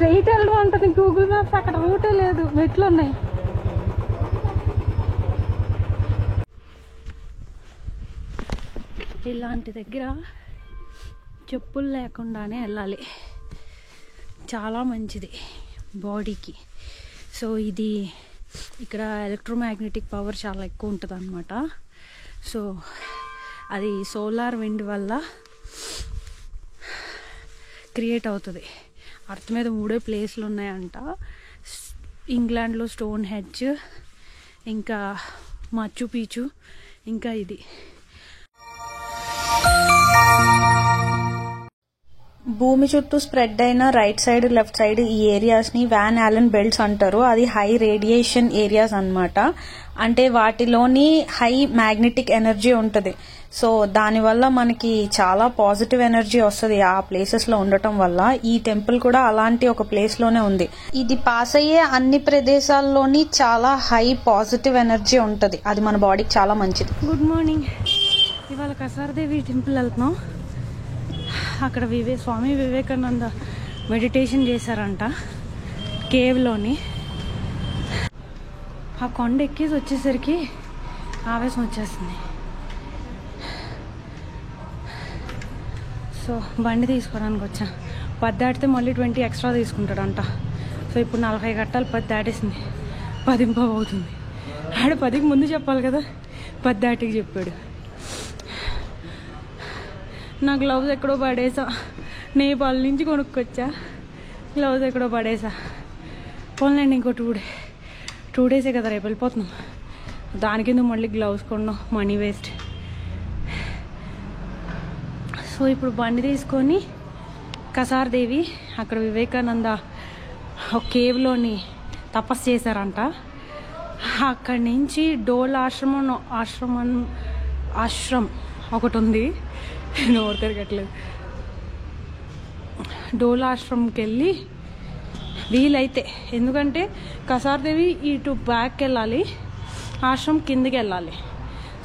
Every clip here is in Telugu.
స్ట్రైట్ వెళ్ళడం ఉంటుంది గూగుల్ మ్యాప్స్, అక్కడ రూటే లేదు, మెట్లు ఉన్నాయి. ఇలాంటి దగ్గర చెప్పులు లేకుండానే వెళ్ళాలి, చాలా మంచిది బాడీకి. సో ఇది ఇక్కడ ఎలక్ట్రోమాగ్నెటిక్ పవర్ చాలా ఎక్కువ ఉంటుంది అన్నమాట. సో అది సోలార్ విండ్ వల్ల క్రియేట్ అవుతుంది. అర్త్ మీద 3 ప్లేస్లు ఉన్నాయంట. ఇంగ్లాండ్లో స్టోన్ హెడ్జ్, ఇంకా మాచు పిచ్చు, ఇంకా ఇది. భూమి చుట్టూ స్ప్రెడ్ అయిన రైట్ సైడ్ లెఫ్ట్ సైడ్ ఈ ఏరియాస్ ని వాన్ ఆలెన్ బెల్ట్స్ అంటారు. అది హై రేడియేషన్ ఏరియాస్ అన్నమాట. అంటే వాటిలోని హై మ్యాగ్నెటిక్ ఎనర్జీ ఉంటుంది. సో దానివల్ల మనకి చాలా పాజిటివ్ ఎనర్జీ వస్తుంది ఆ ప్లేసెస్ లో ఉండటం వల్ల. ఈ టెంపుల్ కూడా అలాంటి ఒక ప్లేస్ లోనే ఉంది. ఇది పాస్ అయ్యే అన్ని ప్రదేశాల్లోని చాలా హై పాజిటివ్ ఎనర్జీ ఉంటుంది. అది మన బాడీకి చాలా మంచిది. Good morning. ఇవాళ కసారదేవి టెంపుల్ వెళ్తున్నాం. అక్కడ స్వామి వివేకానంద మెడిటేషన్ చేశారంట కేవ్లోని. ఆ కొండ ఎక్కేసి వచ్చేసరికి ఆవేశం వచ్చేస్తుంది. సో బండి తీసుకోవడానికి వచ్చా. 10 దాటితే మళ్ళీ 20 ఎక్స్ట్రా తీసుకుంటాడంట. సో ఇప్పుడు 40 కట్టాలి. 10 దాటేసింది, 10 అవుతుంది. ఆడ 10కి ముందు చెప్పాలి కదా, 10 దాటికి చెప్పాడు. నా గ్లౌజ్ ఎక్కడో పడేసా, నేపాల్ నుంచి కొనుక్కొచ్చా. గ్లౌజ్ ఎక్కడో పడేసా. పోన్లేండి, ఇంకో 2 డేసే కదా, రేపు వెళ్ళిపోతున్నాం. దానికిందుకు మళ్ళీ గ్లౌజ్ కొన్నాం, మనీ వేస్ట్. సో ఇప్పుడు బండి తీసుకొని కసారదేవి, అక్కడ వివేకానంద ఒక కేవ్లోని తపస్సు చేశారంట. అక్కడి నుంచి డోల్ ఆశ్రమం ఒకటి ఉంది, నోరు తిరగట్లేదు. డోల్ ఆశ్రమంకి వెళ్ళి వీలైతే, ఎందుకంటే కసారదేవి ఇటు బ్యాక్ వెళ్ళాలి, ఆశ్రమం కిందకి వెళ్ళాలి.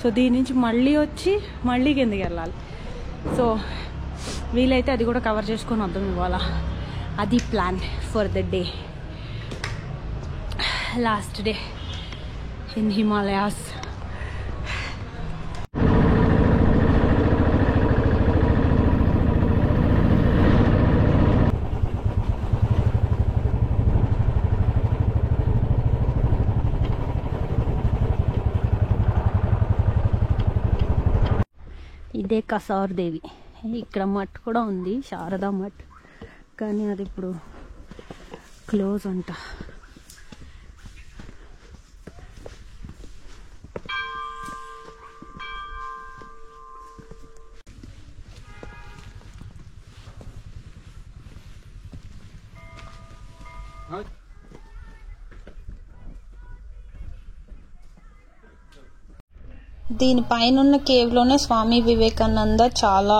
సో దీని నుంచి మళ్ళీ వచ్చి మళ్ళీ కిందకి వెళ్ళాలి. సో వీలైతే అది కూడా కవర్ చేసుకొని వద్దాం ఇవాళ. అది plan for the day, last day in Himalayas. ఇదే కసారదేవి. ఇక్కడ మట్ కూడా ఉంది, శారదా మట్, కానీ అది ఇప్పుడు క్లోజ్ అంట. దీనిపైనున్న కేవ్ లోనే స్వామి వివేకానంద చాలా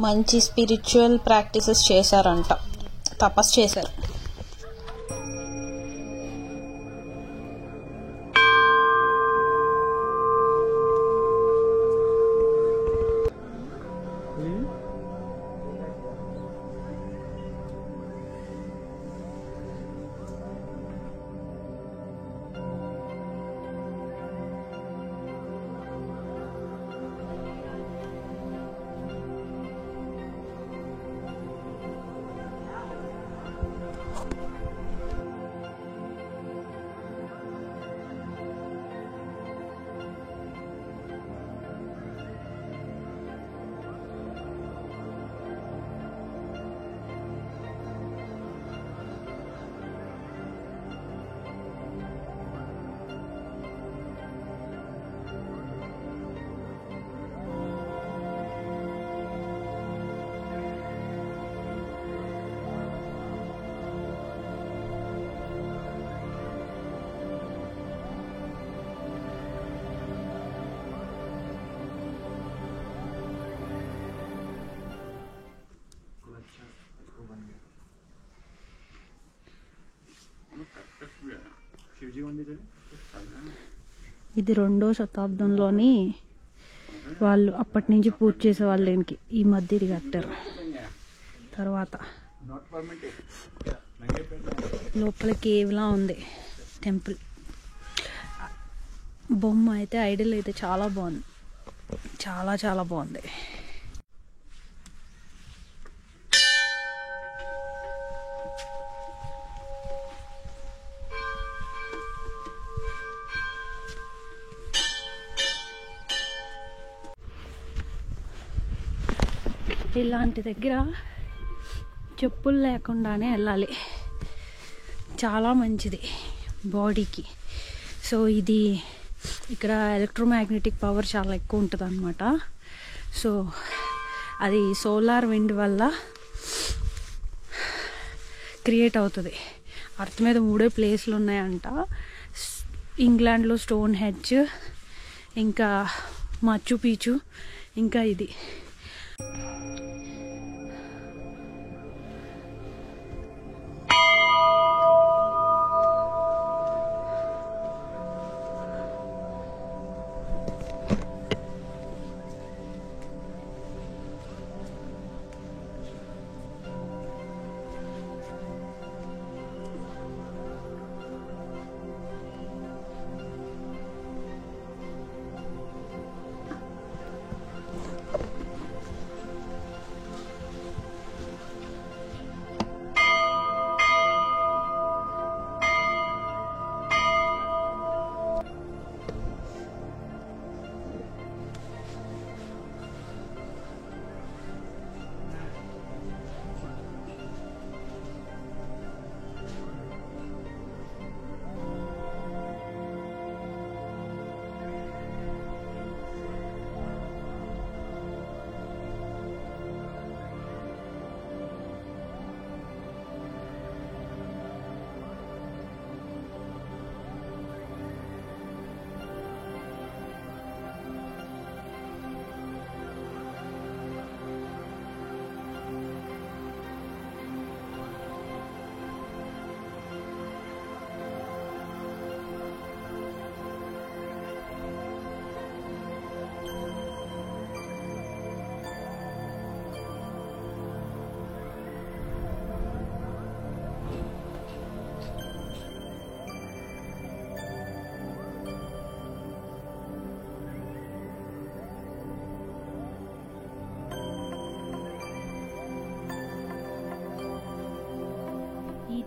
మంచి స్పిరిచువల్ ప్రాక్టీసెస్ చేశారంట, తపస్సు చేశారు. ఇది 2వ శతాబ్దంలోని వాళ్ళు అప్పటి నుంచి పూజ చేసే వాళ్ళు. దీనికి ఈ మధ్య ఇది కట్టారు. తర్వాత లోపల కేవ్లా ఉంది టెంపుల్. బొమ్మ అయితే ఐడల్ అయితే చాలా బాగుంది, చాలా చాలా బాగుంది. ఇలాంటి దగ్గర చెప్పులు లేకుండానే వెళ్ళాలి, చాలా మంచిది బాడీకి. సో ఇది ఇక్కడ ఎలక్ట్రోమాగ్నెటిక్ పవర్ చాలా ఎక్కువ ఉంటుంది అన్నమాట. సో అది సోలార్ విండ్ వల్ల క్రియేట్ అవుతుంది. అర్త్ మీద 3 ప్లేస్లు ఉన్నాయంట. ఇంగ్లాండ్లో స్టోన్ హెడ్జ్, ఇంకా మాచు పిచ్చు, ఇంకా ఇది.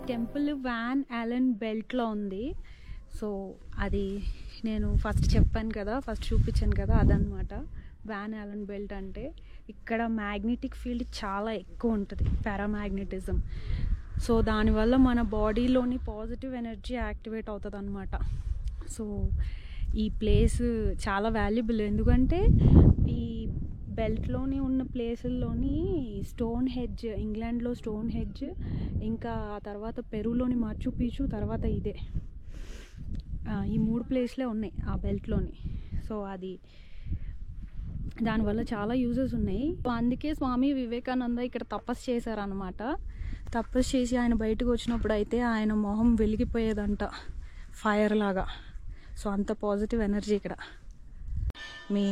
టెంపుల్ వ్యాన్ ఆలన్ బెల్ట్లో ఉంది. సో అది నేను ఫస్ట్ చెప్పాను కదా, ఫస్ట్ చూపించాను కదా, అదనమాట వ్యాన్ ఆలన్ బెల్ట్ అంటే. ఇక్కడ మ్యాగ్నెటిక్ ఫీల్డ్ చాలా ఎక్కువ ఉంటుంది, పారామ్యాగ్నెటిజం. సో దానివల్ల మన బాడీలోని పాజిటివ్ ఎనర్జీ యాక్టివేట్ అవుతుంది అనమాట. సో ఈ ప్లేస్ చాలా వాల్యుబుల్, ఎందుకంటే ఈ బెల్ట్లోని ఉన్న ప్లేసుల్లోని స్టోన్ హెడ్జ్, ఇంగ్లాండ్లో స్టోన్ హెడ్జ్, ఇంకా ఆ తర్వాత పెరూలోని మాచు పిచ్చు, తర్వాత ఇదే, ఈ 3 ప్లేస్లే ఉన్నాయి ఆ బెల్ట్లోని. సో అది దానివల్ల చాలా యూజెస్ ఉన్నాయి. అందుకే స్వామి వివేకానంద ఇక్కడ తపస్సు చేశారనమాట. తపస్సు చేసి ఆయన బయటకు వచ్చినప్పుడు అయితే ఆయన మొహం వెలిగిపోయేదంట ఫైర్ లాగా. సో అంత పాజిటివ్ ఎనర్జీ ఇక్కడ. మీ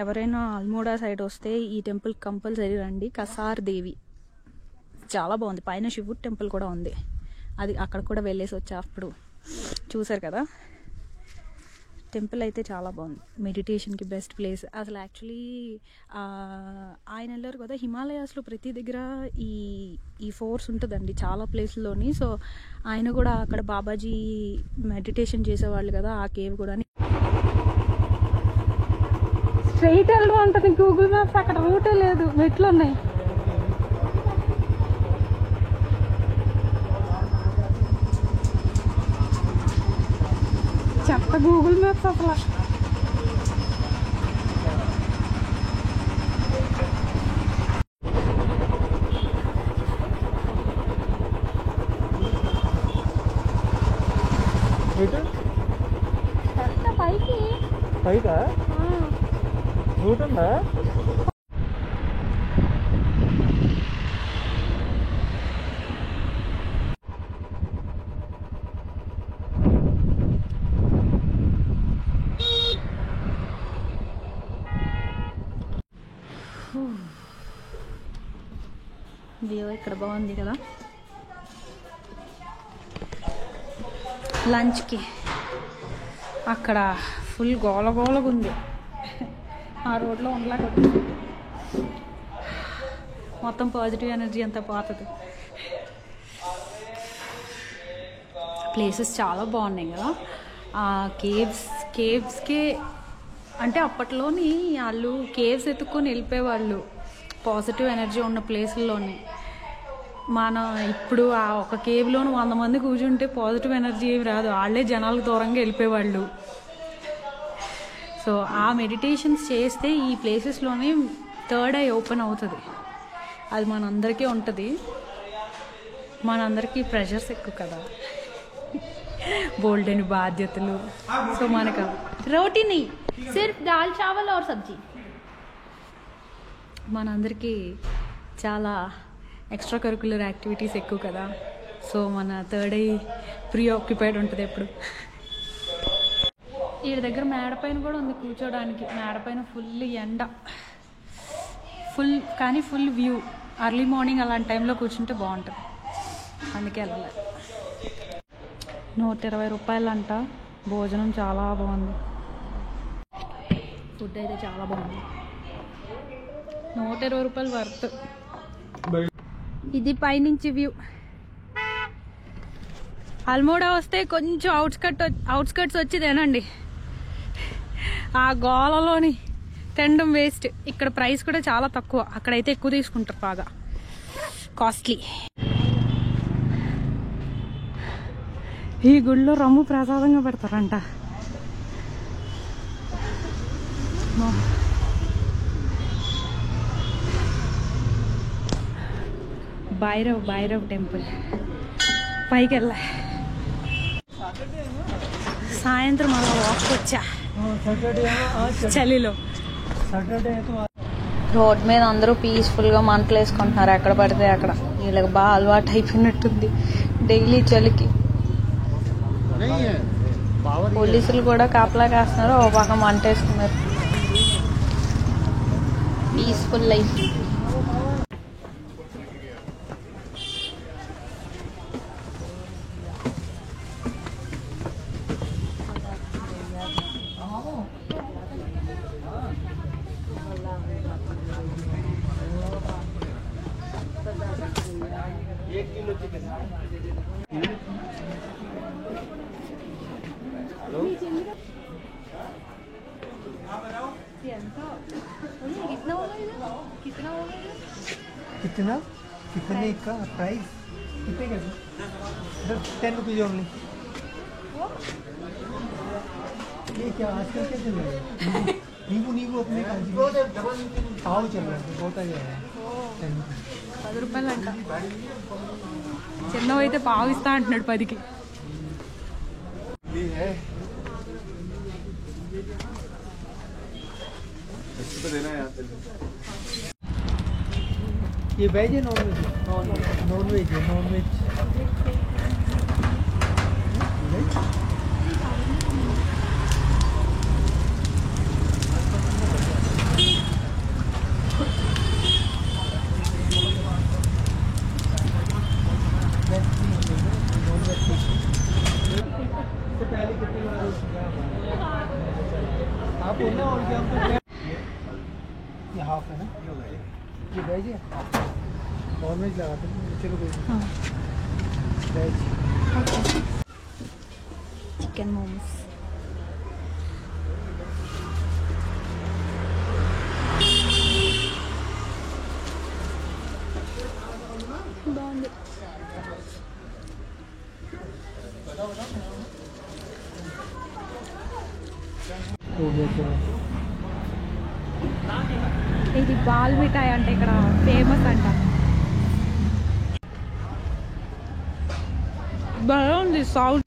ఎవరైనా అల్మోడా సైడ్ వస్తే ఈ టెంపుల్ కంపల్సరీ రండి. కసార్ దేవి చాలా బాగుంది. పైన శివుడు టెంపుల్ కూడా ఉంది, అది అక్కడ కూడా వెళ్ళేసి వచ్చా, అప్పుడు చూసారు కదా. టెంపుల్ అయితే చాలా బాగుంది, మెడిటేషన్కి బెస్ట్ ప్లేస్ అసలు. యాక్చువల్లీ ఆయన వెళ్ళారు కదా హిమాలయాస్లో, ప్రతి దగ్గర ఈ ఫోర్స్ ఉంటుందండి చాలా ప్లేస్లోని. సో ఆయన కూడా అక్కడ బాబాజీ మెడిటేషన్ చేసేవాళ్ళు కదా, ఆ కేవ్ కూడా. స్ట్రైట్ వెళ్ళడం ఉంటుంది గూగుల్ మ్యాప్స్, అక్కడ రూటే లేదు, మెట్లు ఉన్నాయి. చెత్త గూగుల్ మ్యాప్స్ అసలు. పైకి పైకా రూట్ ఉందా? వ్యూ ఇక్కడ బాగుంది కదా. లంచ్కి. అక్కడ ఫుల్ గోలగోలగా ఉంది, ఆ రోడ్లో ఉండలాగా మొత్తం పాజిటివ్ ఎనర్జీ అంతా పోతుంది. ప్లేసెస్ చాలా బాగున్నాయి కదా. కేవ్స్కే అంటే అప్పట్లోని వాళ్ళు కేవ్స్ ఎత్తుక్కొని వెళ్ళిపోయేవాళ్ళు పాజిటివ్ ఎనర్జీ ఉన్న ప్లేసుల్లోని. మనం ఇప్పుడు ఆ ఒక కేవ్లోని 100 మంది కూర్చుంటే పాజిటివ్ ఎనర్జీ ఏమి రాదు, వాళ్ళే జనాలకు దూరంగా వెళ్ళిపోయేవాళ్ళు. సో ఆ మెడిటేషన్స్ చేస్తే ఈ ప్లేసెస్లోనే థర్డ్ ఐ ఓపెన్ అవుతుంది. అది మనందరికీ ఉంటుంది. మనందరికీ ప్రెషర్స్ ఎక్కువ కదా, బోల్డ్ అని బాధ్యతలు. సో మనకు రోటీ नहीं, सिर्फ दाल चावल और सब्जी. మనందరికీ చాలా ఎక్స్ట్రా కరికులర్ యాక్టివిటీస్ ఎక్కువ కదా. సో మన థర్డ్ ఐ ప్రీ ఆక్యుపైడ్ ఉంటుంది ఎప్పుడు. వీడి దగ్గర మేడపైన కూడా ఉంది కూర్చోడానికి. మేడపైన ఫుల్ ఎండ, కానీ ఫుల్ వ్యూ. అర్లీ మార్నింగ్ అలాంటి టైంలో కూర్చుంటే బాగుంటుంది, అందుకే వెళ్ళాలి. 120 రూపాయలు అంట. భోజనం చాలా బాగుంది, ఫుడ్ అయితే చాలా బాగుంది. 120 రూపాయలు వర్త్. ఇది పైనుంచి వ్యూ. అల్మోడా వస్తే కొంచెం అవుట్స్కట్స్ వచ్చి తినండి. ఆ గోలలోని తినడం వేస్ట్. ఇక్కడ ప్రైస్ కూడా చాలా తక్కువ, అక్కడైతే ఎక్కువ తీసుకుంటారు, బాగా కాస్ట్లీ. ఈ గుడిలో రమ్ము ప్రసాదంగా పెడతారంట. భైరవ్ టెంపుల్ పైకి వెళ్ళా. సాయంత్రం అలా వాక్ వచ్చా చలిలో. రోడ్ మీద అందరూ పీస్ఫుల్గా మంటలు వేసుకుంటున్నారు ఎక్కడ పడితే అక్కడ. వీళ్ళకి బాగా అలవాటు అయిపోయినట్టుంది డైలీ చలికి. పోలీసులు కూడా కాపలా కాస్తున్నారు, ఓ పక్క మంట వేసుకున్నారు. Peaceful life. कितने का प्राइस कितने का? 10 रुपीज ओनली. ये क्या आजकल क्या चल रहा है? नींबू अपने पाव चल रहा है, बहुत आ गया है. 10 రూపాయలు అంట. చిన్నవైతే పావు ఇస్తా అంటున్నాడు 10కి. ये वेज है नॉन वेज? नॉन वेज है. नॉन वेज आप बोलना. और क्या हमको ये हाफ है ना, ये वेज है. नॉन वेज लगाते हैं. चलो कोई वेज. చికెన్ మోమోస్. బాగుంది. ఇది బాల్ మిఠాయి అంటే ఇక్కడ ఫేమస్ అంట. బాగుంది సౌండ్.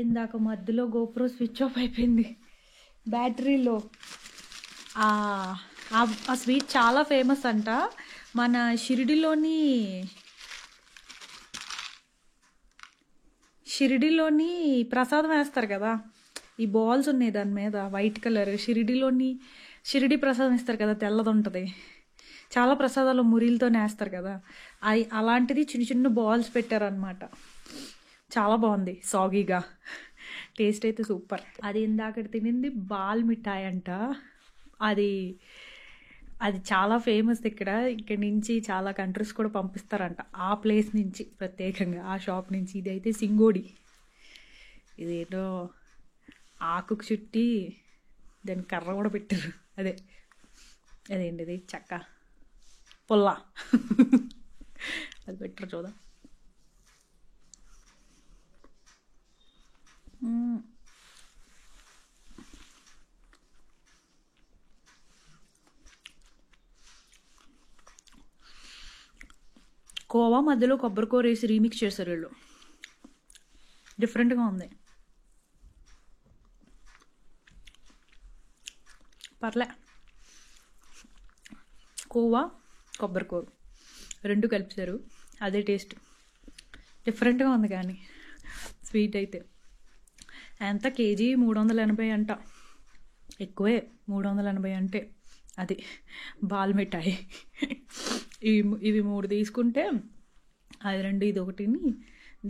ఇందాక మధ్యలో గోప్రో స్విచ్ ఆఫ్ అయిపోయింది బ్యాటరీలో. ఆ స్వీట్ చాలా ఫేమస్ అంట. మన షిరిడిలోని ప్రసాదం వేస్తారు కదా, ఈ బాల్స్ ఉన్నాయి దాని మీద వైట్ కలర్. షిరిడి ప్రసాదం ఇస్తారు కదా, తెల్లది ఉంటుంది. చాలా ప్రసాదాలు మురిలతోనే వేస్తారు కదా, అలాంటిది చిన్న చిన్న బాల్స్ పెట్టారనమాట. చాలా బాగుంది సాగీగా. టేస్ట్ అయితే సూపర్. అది ఇందాక తినింది బాల్ మిఠాయి అంట. అది చాలా ఫేమస్ ఇక్కడ నుంచి చాలా కంట్రీస్ కూడా పంపిస్తారంట ఆ ప్లేస్ నుంచి, ప్రత్యేకంగా ఆ షాప్ నుంచి. ఇది అయితే సింగోడి, ఇదేదో ఆకుకు చుట్టి దాని కర్ర కూడా పెట్టారు. అదేంటిది చెక్క పుల్ల అది పెట్టరు చూద్దాం. కోవా మధ్యలో కొబ్బరి కూర వేసి రీమిక్స్ చేశారు వీళ్ళు. డిఫరెంట్గా ఉంది, పర్లే. కోవా కొబ్బరి కూర రెండు కలిపారు, అదే టేస్ట్. డిఫరెంట్గా ఉంది కానీ స్వీట్ అయితే ఎంత కేజీ 380 అంట. ఎక్కువే 380 అంటే. అది బాల్ మిఠాయి. ఇవి 3 తీసుకుంటే అది 2 ఇది ఒకటిని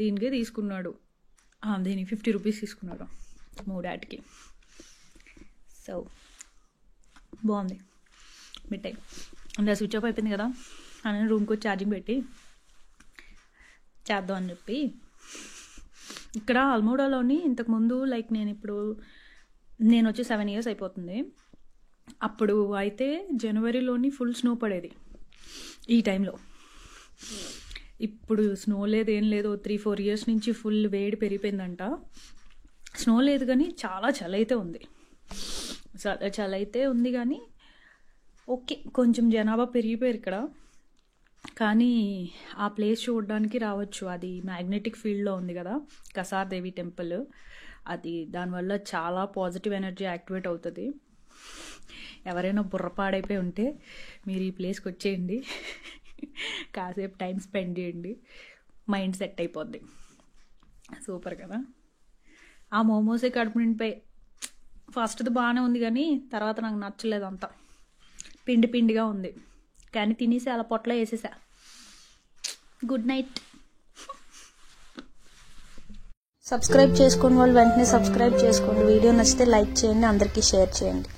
దీనికే తీసుకున్నాడు. దీనికి 50 రూపీస్ తీసుకున్నాడు 3 ఆటికి. సో బాగుంది మిఠాయి. అంటే స్విచ్ ఆఫ్ అయిపోయింది కదా అని రూమ్కి వచ్చి ఛార్జింగ్ పెట్టి చేద్దాం అని చెప్పి. ఇక్కడ అల్మోడాలోని ఇంతకుముందు లైక్ నేను వచ్చి 7 years అయిపోతుంది. అప్పుడు అయితే జనవరిలోని ఫుల్ స్నో పడేది ఈ టైంలో. ఇప్పుడు స్నో లేదు, ఏం లేదు. 3-4 years నుంచి ఫుల్ వేడి పెరిగిపోయిందంట. స్నో లేదు కానీ చాలా చలి అయితే ఉంది. కానీ ఓకే, కొంచెం జనాభా పెరిగిపోయారు ఇక్కడ. కానీ ఆ ప్లేస్ చూడడానికి రావచ్చు. అది మ్యాగ్నెటిక్ ఫీల్డ్లో ఉంది కదా కసార్ దేవి టెంపుల్. అది దానివల్ల చాలా పాజిటివ్ ఎనర్జీ యాక్టివేట్ అవుతుంది. ఎవరైనా బుర్రపాడైపోయి ఉంటే మీరు ఈ ప్లేస్కి వచ్చేయండి, కాసేపు టైం స్పెండ్ చేయండి, మైండ్ సెట్ అయిపోద్ది. సూపర్ కదా. ఆ మోమోసే కడుపు నిండిపోయి. ఫస్ట్ది బాగానే ఉంది కానీ తర్వాత నాకు నచ్చలేదు, అంతా పిండిగా ఉంది. కానీ తినేసి అలా పొట్టలో వేసేసా. Good night. సబ్స్క్రైబ్ చేసుకుని వాళ్ళు వెంటనే సబ్స్క్రైబ్ చేసుకోండి. వీడియో నచ్చితే లైక్ చేయండి, అందరికీ షేర్ చేయండి.